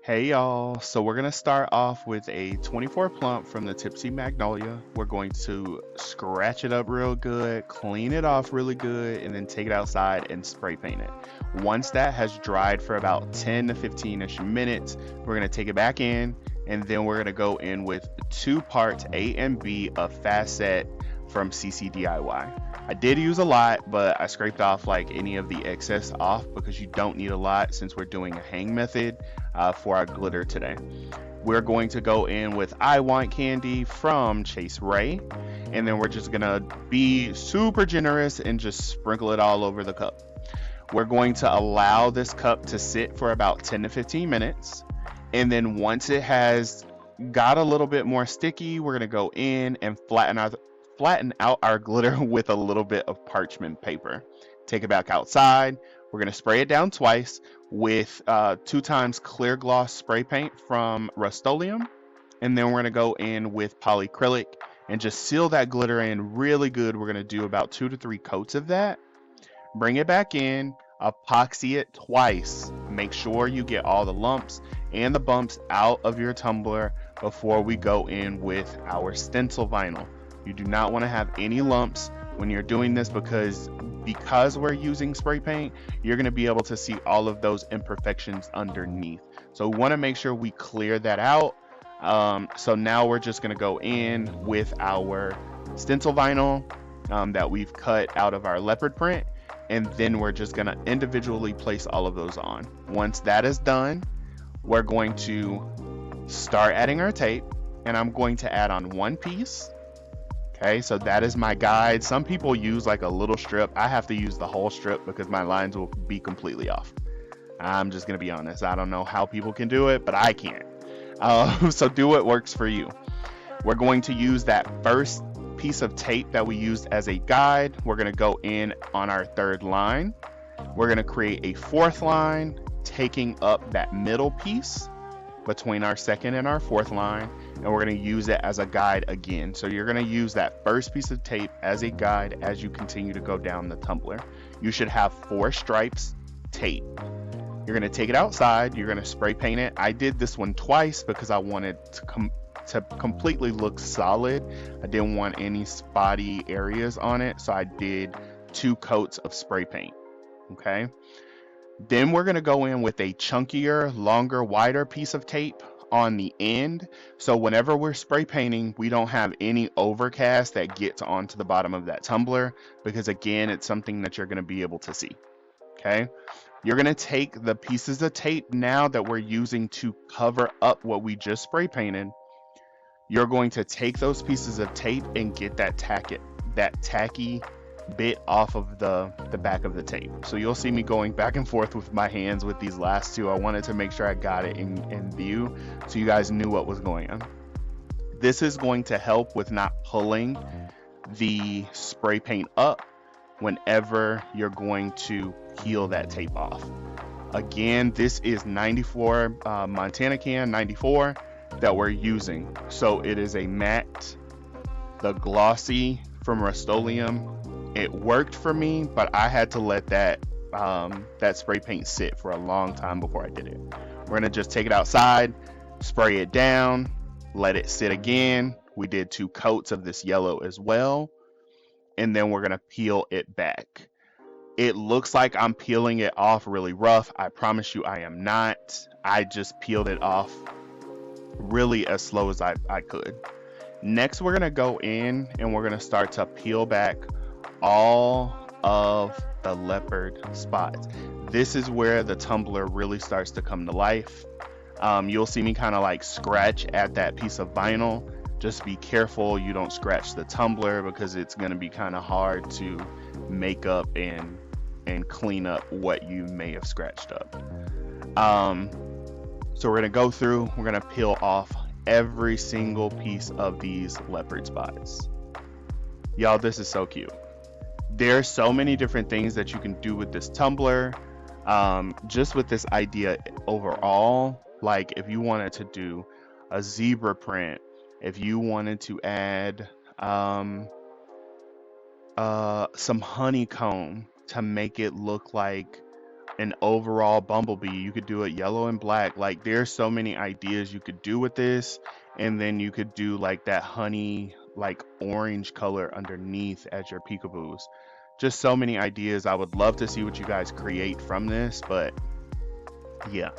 Hey y'all, so we're gonna start off with a 24 plump from the Tipsy Magnolia. We're going to scratch it up real good, clean it off really good, and then take it outside and spray paint it. Once that has dried for about 10 to 15-ish minutes, we're gonna take it back in, and then we're gonna go in with 2 parts A and B of Fast Set from CC DIY. I did use a lot, but I scraped off like any of the excess off because you don't need a lot since we're doing a hang method for our glitter today. We're going to go in with I Want Candy from Chase Ray, and then we're just gonna be super generous and just sprinkle it all over the cup. We're going to allow this cup to sit for about 10 to 15 minutes, and then once it has got a little bit more sticky, we're gonna go in and flatten out our glitter with a little bit of parchment paper. Take it back outside. We're going to spray it down twice with 2 times clear gloss spray paint from Rust-Oleum. And then we're going to go in with polyacrylic and just seal that glitter in really good. We're going to do about 2 to 3 coats of that. Bring it back in, epoxy it twice. Make sure you get all the lumps and the bumps out of your tumbler before we go in with our stencil vinyl. You do not want to have any lumps when you're doing this because we're using spray paint, you're going to be able to see all of those imperfections underneath. So we want to make sure we clear that out. So now we're just going to go in with our stencil vinyl that we've cut out of our leopard print, and then we're just going to individually place all of those on. Once that is done, we're going to start adding our tape, and I'm going to add on 1 piece. Okay, so that is my guide. Some people use like a little strip. I have to use the whole strip because my lines will be completely off. I'm just gonna be honest. I don't know how people can do it, but I can't. So do what works for you. We're going to use that first piece of tape that we used as a guide. We're gonna go in on our 3rd line. We're gonna create a 4th line, taking up that middle piece between our 2nd and our 4th line, and we're going to use it as a guide again. So you're going to use that first piece of tape as a guide as you continue to go down the tumbler. You should have 4 stripes tape. You're going to take it outside, you're going to spray paint it. I did this one twice because I wanted to completely look solid. I didn't want any spotty areas on it, so I did 2 coats of spray paint. Okay. Then we're going to go in with a chunkier, longer, wider piece of tape on the end. So whenever we're spray painting, we don't have any overcast that gets onto the bottom of that tumbler because again, it's something that you're going to be able to see. Okay. You're going to take the pieces of tape now that we're using to cover up what we just spray painted. You're going to take those pieces of tape and get that tacky bit off of the back of the tape. So you'll see me going back and forth with my hands with these last 2. I wanted to make sure I got it in view so you guys knew what was going on. This is going to help with not pulling the spray paint up whenever you're going to peel that tape off. Again, this is 94 Montana can 94 that we're using. So it is a matte, the glossy from Rust-Oleum. It worked for me, but I had to let that spray paint sit for a long time before I did it. We're gonna just take it outside, spray it down, let it sit again. We did 2 coats of this yellow as well, and then we're gonna peel it back. It looks like I'm peeling it off really rough. I promise you I am not. I just peeled it off really as slow as I could. Next, we're gonna go in and we're gonna start to peel back all of the leopard spots. This is where the tumbler really starts to come to life. You'll see me kind of like scratch at that piece of vinyl. Just be careful you don't scratch the tumbler because it's going to be kind of hard to make up and clean up what you may have scratched up. So we're going to go through, we're going to peel off every single piece of these leopard spots. Y'all, this is so cute. There's so many different things that you can do with this tumbler. Just with this idea overall, like if you wanted to do a zebra print, if you wanted to add some honeycomb to make it look like an overall bumblebee. You could do it yellow and black. Like there's so many ideas you could do with this. And then you could do like that honey, like orange color underneath as your peekaboos. Just so many ideas. I would love to see what you guys create from this, but yeah,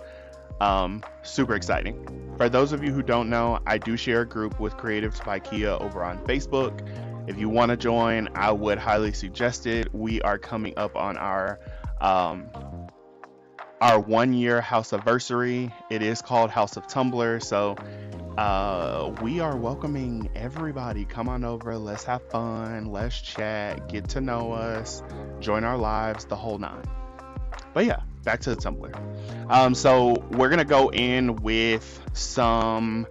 super exciting. For those of you who don't know, I do share a group with Creatives by Kia over on Facebook. If you want to join, I would highly suggest it. We are coming up on our 1 year house anniversary. It is called House of Tumblers, so we are welcoming everybody. Come on over, let's have fun, let's chat, get to know us, join our lives, the whole nine. But yeah, back to the tumbler. So we're gonna go in with some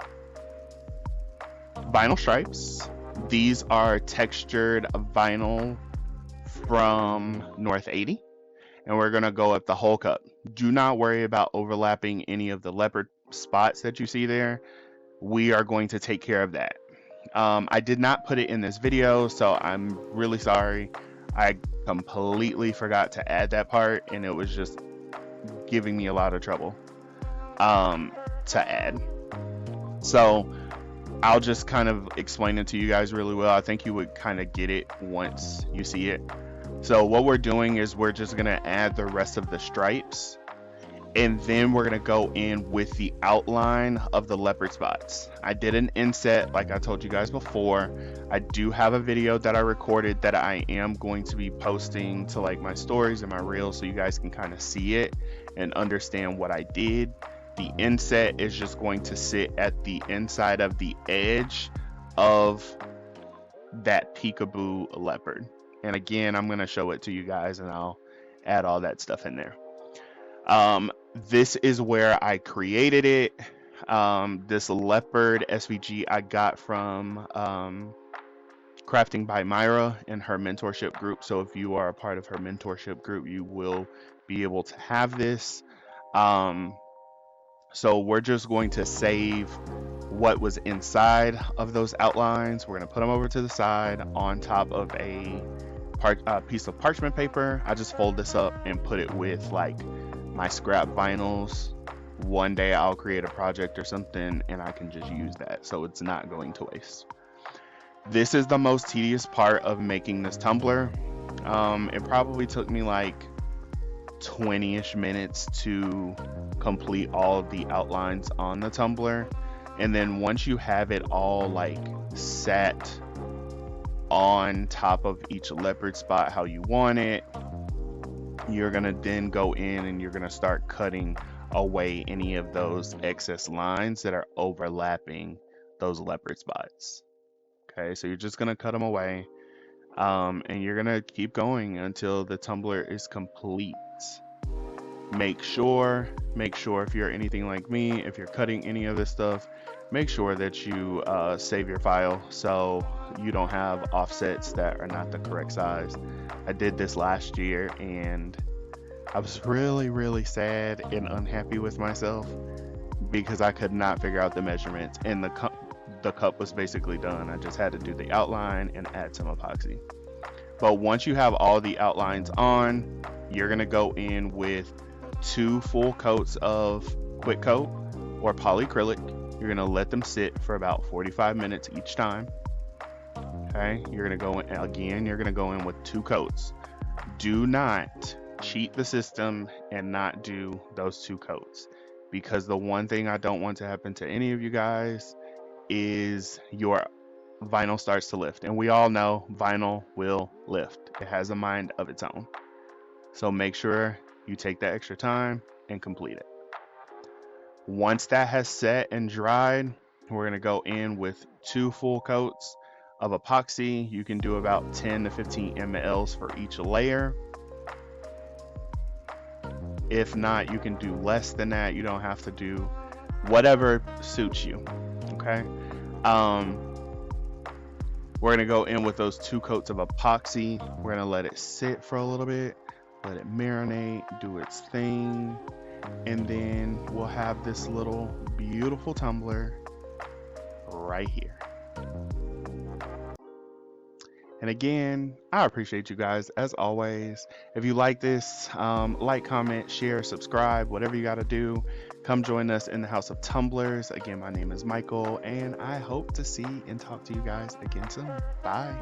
vinyl stripes. These are textured vinyl from North 80, and we're gonna go up the whole cup. Do not worry about overlapping any of the leopard spots that you see there. We are going to take care of that. I did not put it in this video, so I'm really sorry. I completely forgot to add that part, and it was just giving me a lot of trouble to add. So I'll just kind of explain it to you guys really well. I think you would kind of get it once you see it. So what we're doing is we're just gonna add the rest of the stripes, and then we're gonna go in with the outline of the leopard spots. I did an inset like I told you guys before. I do have a video that I recorded that I am going to be posting to like my stories and my reels, so you guys can kind of see it and understand what I did. The inset is just going to sit at the inside of the edge of that peekaboo leopard. And again, I'm going to show it to you guys, and I'll add all that stuff in there. This is where I created it. This leopard SVG I got from Crafting by Myra in her mentorship group. So if you are a part of her mentorship group, you will be able to have this. So we're just going to save what was inside of those outlines. We're going to put them over to the side on top of a piece of parchment paper. I just fold this up and put it with like my scrap vinyls. One day I'll create a project or something and I can just use that, so it's not going to waste. This is the most tedious part of making this tumbler. It probably took me like 20-ish minutes to complete all of the outlines on the tumbler. And then once you have it all like set on top of each leopard spot how you want it, you're gonna then go in and you're gonna start cutting away any of those excess lines that are overlapping those leopard spots. Okay, so you're just gonna cut them away, and you're gonna keep going until the tumbler is complete. Make sure if you're anything like me, if you're cutting any of this stuff, make sure that you save your file so you don't have offsets that are not the correct size. I did this last year and I was really sad and unhappy with myself because I could not figure out the measurements, and the cup was basically done. I just had to do the outline and add some epoxy. But once you have all the outlines on, you're gonna go in with 2 full coats of quick coat or polyacrylic. You're gonna let them sit for about 45 minutes each time. Okay, you're gonna go in again. You're gonna go in with 2 coats. Do not cheat the system and not do those 2 coats, because the one thing I don't want to happen to any of you guys is your vinyl starts to lift, and we all know vinyl will lift. It has a mind of its own. So make sure you take that extra time and complete it. Once that has set and dried, we're going to go in with 2 full coats of epoxy. You can do about 10 to 15 mLs for each layer. If not, you can do less than that. You don't have to do whatever suits you. Okay. We're going to go in with those 2 coats of epoxy. We're going to let it sit for a little bit, let it marinate, do its thing, and then we'll have this little beautiful tumbler right here. And again, I appreciate you guys as always. If you like this, like, comment, share, subscribe, whatever you got to do. Come join us in the House of Tumblers. Again, my name is Michael, and I hope to see and talk to you guys again soon. Bye.